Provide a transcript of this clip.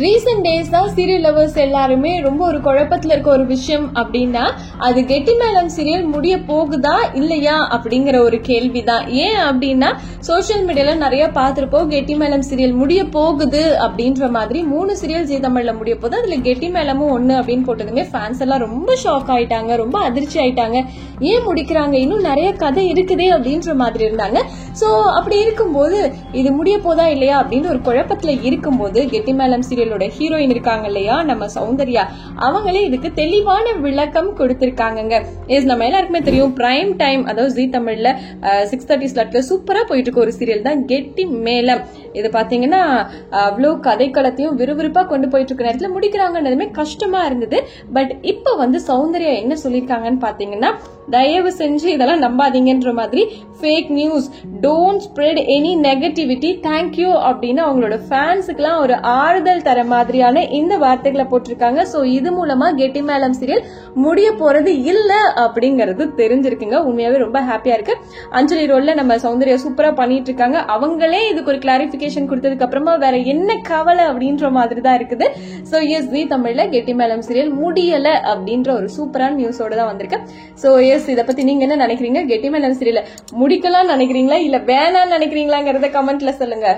Recent days தான் serial lovers எல்லாருமே ரொம்ப ஒரு குழப்பத்துல இருக்க ஒரு விஷயம் அப்படின்னா அது கெட்டிமேளம் சீரியல் முடிய போகுதா இல்லையா அப்படிங்கிற ஒரு கேள்விதான். ஏன் அப்படின்னா சோசியல் மீடியால நிறைய பார்த்திருப்போம், கெட்டிமேளம் சீரியல் முடிய போகுது அப்படின்ற மாதிரி 3 சீரியல் ஜீ தமிழ்ல முடிய போகுது, அதுல கெட்டிமேளமும் ஒண்ணு அப்படின்னு போட்டதுமே ஃபேன்ஸ் எல்லாம் ரொம்ப ஷாக் ஆயிட்டாங்க, ரொம்ப அதிர்ச்சி ஆயிட்டாங்க. ஏன் முடிக்கிறாங்க, இன்னும் நிறைய கதை இருக்குதே அப்படின்ற மாதிரி இருந்தாங்க. சோ அப்படி இருக்கும்போது இது முடிய போதா இல்லையா அப்படின்னு ஒரு குழப்பத்துல இருக்கும்போது கெட்டிமேளம் சீரியலோட ஹீரோயின் இருக்காங்க இல்லையா நம்ம சௌந்தர்யா, அவங்களே இதுக்கு தெளிவான விளக்கம் கொடுத்திருக்காங்க. நம்ம எல்லாருக்குமே தெரியும், பிரைம் டைம் அதாவது ஜீ தமிழ்ல 6:30 ஸ்லாட்ல சூப்பரா போயிட்டு இருக்க ஒரு சீரியல் தான் கெட்டிமேளம். இது பாத்தீங்கன்னா அவ்வளோ கதைக்களத்தையும் விறுவிறுப்பா கொண்டு போயிட்டு இருக்க நேரத்துல முடிக்கிறாங்கன்னதுமே கஷ்டமா இருந்தது. பட் இப்ப வந்து சௌந்தர்யா என்ன சொல்லியிருக்காங்கன்னு பாத்தீங்கன்னா, தயவு செஞ்சு இதெல்லாம் நம்பாதீங்கன்ற மாதிரி fake news, don't spread any negativity, thank you அப்படின்னு அவங்களோட ஃபேன்ஸுக்குலாம் ஒரு ஆறுதல் தர மாதிரியான இந்த வார்த்தைகளை போட்டிருக்காங்க. சோ இது மூலமா கெட்டிமேளம் சீரியல் முடிய போறது இல்ல அப்படிங்கறது தெரிஞ்சிருக்குங்க. உண்மையாவே ரொம்ப ஹாப்பியா இருக்கு. அஞ்சலி ரோல்ல நம்ம சௌந்தர்யா சூப்பரா பண்ணிட்டு இருக்காங்க. அவங்களே இதுக்கு ஒரு கிளாரிபிகேஷன் கொடுத்ததுக்கு அப்புறமா வேற என்ன கவலை அப்படின்ற மாதிரி தான் இருக்குது. சோ எஸ், ஜீ தமிழ்ல கெட்டிமேளம் சீரியல் முடியல அப்படின்ற ஒரு சூப்பரான நியூஸோட தான் வந்திருக்கேன். சோ எஸ், இத பத்தி நீங்க என்ன நினைக்கிறீங்க? கெட்டிமேளம் சீரியல் முடிக்கலாம் நினைக்கிறீங்களா இல்ல வேணாம்னு நினைக்கிறீங்களாங்கிறத கமெண்ட்ல சொல்லுங்க.